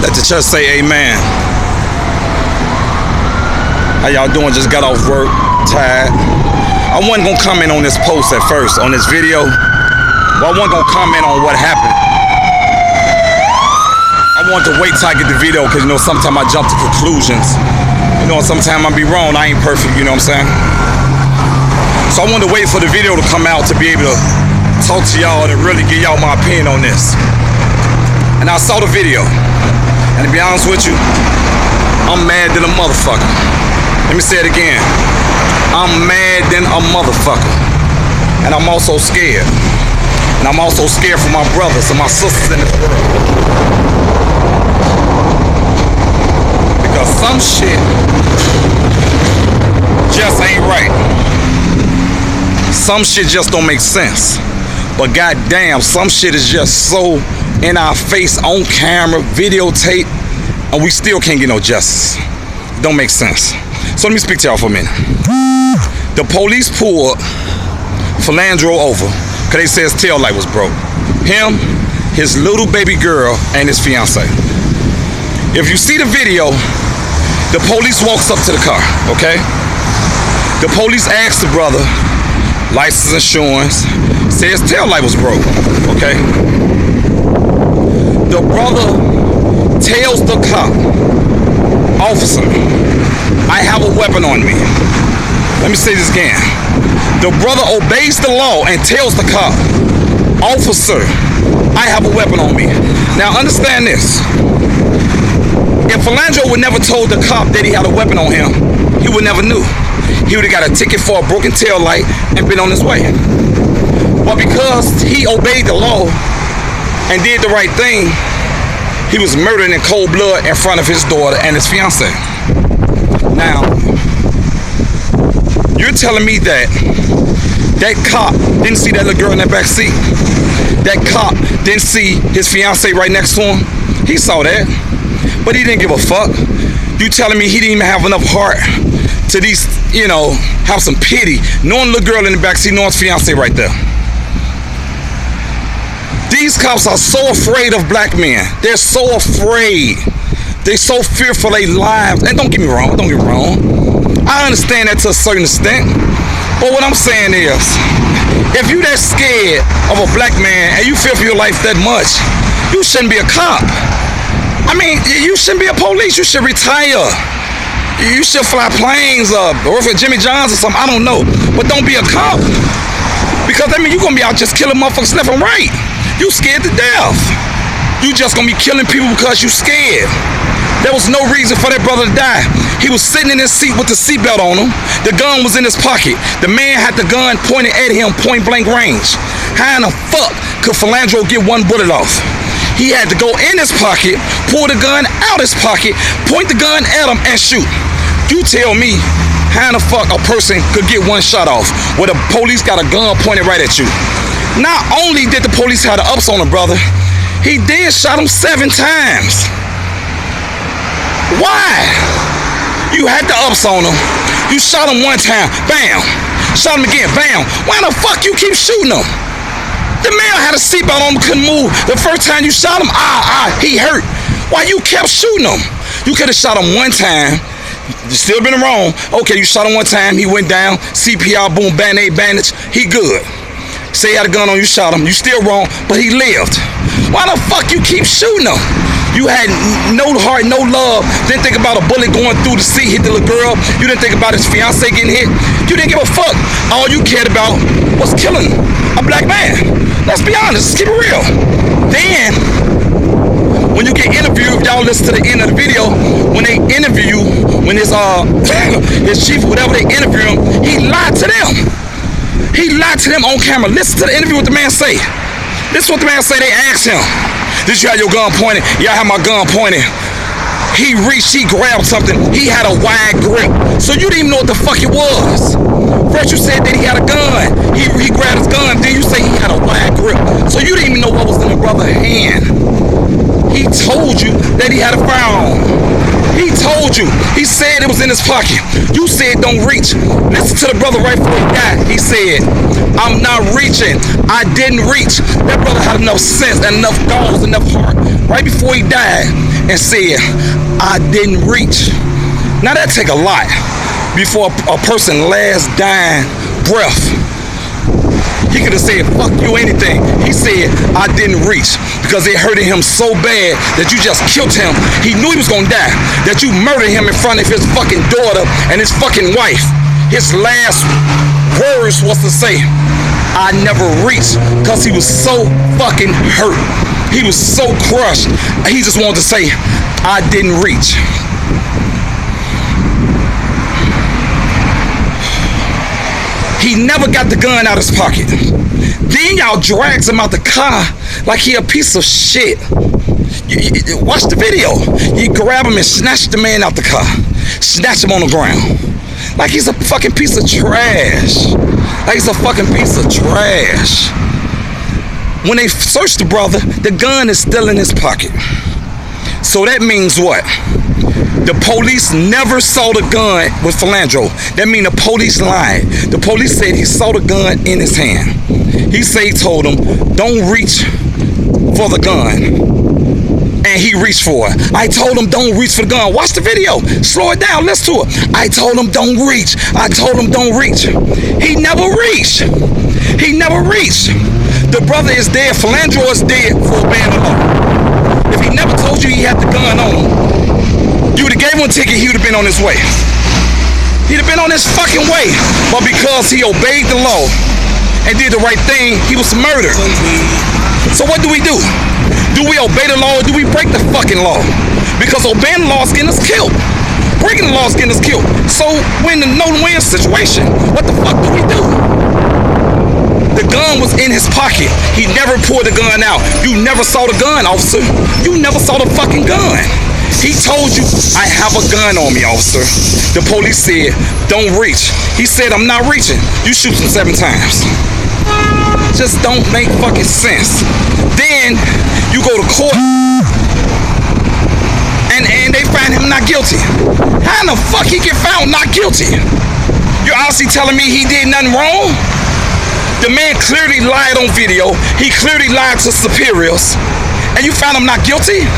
Let the church say amen. How y'all doing? Just got off work, tired. I wasn't gonna comment on this post at first, on this video. But I wasn't gonna comment on what happened. I wanted to wait till I get the video, because, you know, sometimes I jump to conclusions. You know, sometimes I be wrong. I ain't perfect, you know what I'm saying? So I wanted to wait for the video to come out to be able to talk to y'all and really give y'all my opinion on this. And I saw the video. And to be honest with you, I'm mad than a motherfucker. Let me say it again. I'm mad than a motherfucker. And I'm also scared. And I'm also scared for my brothers and my sisters in this world. Because some shit just ain't right. Some shit just don't make sense. But goddamn, some shit is just so in our face, on camera, videotape, and we still can't get no justice. Don't make sense. So let me speak to y'all for a minute. The police pulled Philando over because they said his tail light was broke. Him, his little baby girl, and his fiance. If you see the video, the police walks up to the car, okay? The police asked the brother, license, insurance, says tail light was broke, okay? The brother tells the cop, officer, I have a weapon on me. Let me say this again. The brother obeys the law and tells the cop, officer, I have a weapon on me. Now understand this. If Philando would never told the cop that he had a weapon on him, he would never knew. He would have got a ticket for a broken tail light and been on his way. But because he obeyed the law and did the right thing, he was murdered in cold blood in front of his daughter and his fiance. Now, you're telling me that that cop didn't see that little girl in that back seat? That cop didn't see his fiance right next to him? He saw that, but he didn't give a fuck. You telling me he didn't even have enough heart to these, you know, have some pity, knowing the little girl in the back seat, knowing his fiance right there? These cops are so afraid of black men. They're so afraid. They're so fearful of their lives. And don't get me wrong, I understand that to a certain extent. But what I'm saying is, if you that scared of a black man and you fear for your life that much, you shouldn't be a cop. I mean, you shouldn't be a police. You should retire. You should fly planes or work for Jimmy John's or something. I don't know. But don't be a cop. Because, I mean, you're going to be out just killing motherfuckers left and right. You scared to death. You just gonna be killing people because you scared. There was no reason for that brother to die. He was sitting in his seat with the seatbelt on him. The gun was in his pocket. The man had the gun pointed at him, point blank range. How in the fuck could Philando get one bullet off? He had to go in his pocket, pull the gun out his pocket, point the gun at him, and shoot. You tell me how in the fuck a person could get one shot off where the police got a gun pointed right at you? Not only did the police have the ups on the brother, he did shot him 7 times. Why? You had the ups on him. You shot him 1 time, bam. Shot him again, bam. Why the fuck you keep shooting him? The man had a seatbelt on him, couldn't move. The first time you shot him, he hurt. Why you kept shooting him? You could have shot him 1 time. You still been wrong. Okay, you shot him 1 time, he went down. CPR, boom, band-aid, bandage. He good. Say he had a gun on you, shot him. You still wrong, but he lived. Why the fuck you keep shooting him? You had no heart, no love. Didn't think about a bullet going through the seat, hit the little girl. You didn't think about his fiance getting hit. You didn't give a fuck. All you cared about was killing a black man. Let's be honest, let's keep it real. Then, when you get interviewed, y'all listen to the end of the video, when they interview you, when his chief or whatever, they interview him, he lied to them. He lied to them on camera. Listen to the interview what the man say. This is what the man say. They asked him, did you have your gun pointed? Yeah, I have my gun pointed. He reached, he grabbed something. He had a wide grip. So you didn't even know what the fuck it was. First you said that he had a gun. He grabbed his gun. Then you say he had a wide grip. So you didn't even know what was in the brother's hand. He told you that he had a firearm. He told you. He said it was in his pocket. You said don't reach. Listen to the brother right before he died. He said, I'm not reaching. I didn't reach. That brother had enough sense and enough balls, enough heart right before he died and said, I didn't reach. Now that take a lot before a person last dying breath. He could have said, fuck you, anything. He said, I didn't reach because it hurted him so bad that you just killed him. He knew he was gonna die, that you murdered him in front of his fucking daughter and his fucking wife. His last words was to say, I never reached, because he was so fucking hurt. He was so crushed. He just wanted to say, I didn't reach. He never got the gun out of his pocket. Then y'all drags him out the car like he a piece of shit. Watch the video. You grab him and snatch the man out the car. Snatch him on the ground. Like he's a fucking piece of trash. Like he's a fucking piece of trash. When they searched the brother, the gun is still in his pocket. So that means what? The police never saw the gun with Philando. That means the police lied. The police said he saw the gun in his hand. He said he told him, don't reach for the gun. And he reached for it. I told him don't reach for the gun. Watch the video. Slow it down. Listen to it. I told him don't reach. I told him don't reach. He never reached. He never reached. The brother is dead. Philando is dead for obeying the law. If he never told you he had the gun on him, you would have gave him a ticket, he would have been on his way. He'd have been on his fucking way. But because he obeyed the law and did the right thing, he was murdered. So what do? Do we obey the law or do we break the fucking law? Because obeying the law is getting us killed. Breaking the law is getting us killed. So we're in a no-win situation. What the fuck do we do? The gun was in his pocket. He never pulled the gun out. You never saw the gun, officer. You never saw the fucking gun. He told you, I have a gun on me, officer. The police said, don't reach. He said, I'm not reaching. You shoot him 7 times. Just don't make fucking sense. Then you go to court and they find him not guilty. How in the fuck he get found not guilty? You're honestly telling me he did nothing wrong? The man clearly lied on video. He clearly lied to superiors. And you found him not guilty?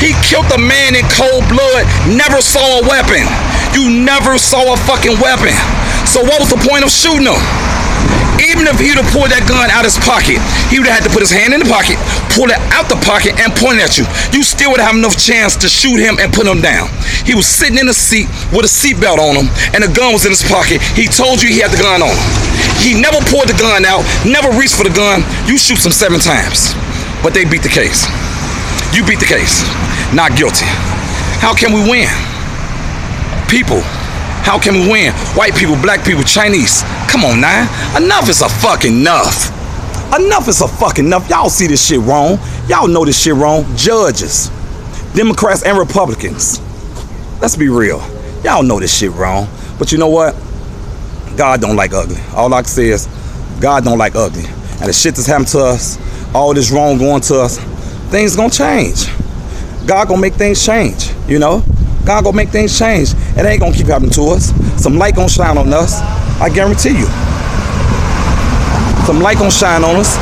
He killed a man in cold blood, never saw a weapon. You never saw a fucking weapon. So what was the point of shooting him? Even if he would have pulled that gun out of his pocket, he would have had to put his hand in the pocket, pull it out the pocket, and point it at you. You still would have enough chance to shoot him and put him down. He was sitting in a seat with a seatbelt on him, and the gun was in his pocket. He told you he had the gun on him. He never pulled the gun out, never reached for the gun. You shoot him 7 times. But they beat the case. You beat the case. Not guilty. How can we win? People, how can we win? White people, black people, Chinese. Come on now. Enough is a fucking enough. Enough is a fucking enough. Y'all see this shit wrong. Y'all know this shit wrong. Judges, Democrats and Republicans. Let's be real. Y'all know this shit wrong. But you know what? God don't like ugly. All I can say is, God don't like ugly. And the shit that's happened to us, all this wrong going to us, things gonna change. God gonna make things change, you know? God gonna make things change. It ain't gonna keep happening to us. Some light gonna shine on us, I guarantee you. Some light gonna shine on us.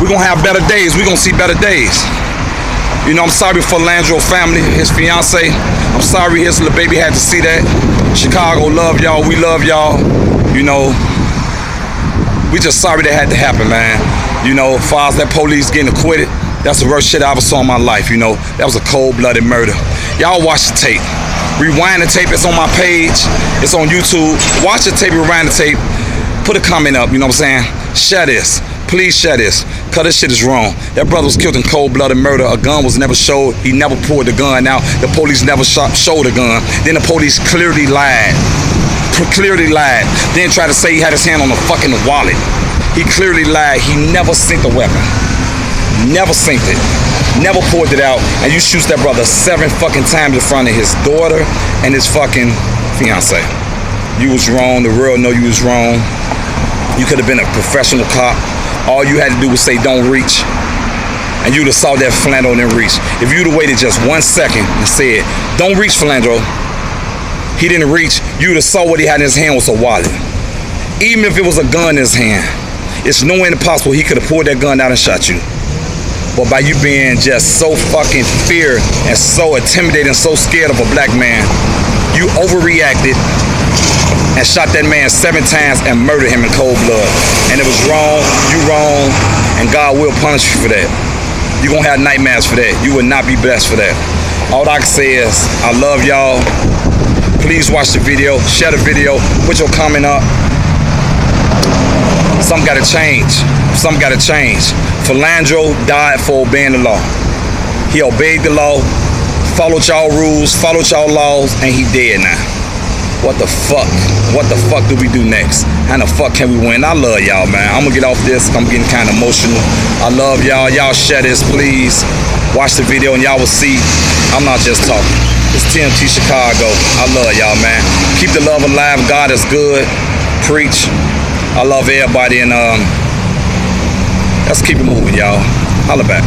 We're gonna have better days. We're gonna see better days. You know, I'm sorry for Philando family, his fiance. I'm sorry his little baby had to see that. Chicago love y'all, we love y'all. You know, we just sorry that had to happen, man. You know, as far as that police getting acquitted, that's the worst shit I ever saw in my life, you know. That was a cold-blooded murder. Y'all watch the tape. Rewind the tape, it's on my page. It's on YouTube. Watch the tape, rewind the tape. Put a comment up, you know what I'm saying? Share this. Please share this. Cause this shit is wrong. That brother was killed in cold-blooded murder. A gun was never showed. He never pulled the gun out. The police never showed the gun. Then the police clearly lied. Then tried to say he had his hand on the fucking wallet. He clearly lied. He never synced the weapon. Never synced it. Never pulled it out. And you shoot that brother 7 fucking times in front of his daughter and his fucking fiance. You was wrong. The world know you was wrong. You could have been a professional cop. All you had to do was say don't reach. And you'd have saw that Philando didn't reach. If you'd have waited just 1 second and said, don't reach, Philando. He didn't reach. You'd have saw what he had in his hand was a wallet. Even if it was a gun in his hand, It's no way possible he could have pulled that gun out and shot you. But by you being just so fucking fear and so intimidated and so scared of a black man, you overreacted and shot that man 7 times and murdered him in cold blood. And it was wrong, you wrong, and God will punish you for that. You're gonna have nightmares for that. You will not be blessed for that. All I can say is, I love y'all. Please watch the video, share the video, put your comment up. Something gotta change. Something gotta change. Philando died for obeying the law. He obeyed the law, followed y'all rules, followed y'all laws, and he dead now. What the fuck? What the fuck do we do next? How the fuck can we win? I love y'all, man. I'm gonna get off this. I'm getting kind of emotional. I love y'all. Y'all share this, please. Watch the video and y'all will see I'm not just talking. It's TMT Chicago. I love y'all, man. Keep the love alive. God is good. Preach. I love everybody, and let's keep it moving, y'all. Holla back.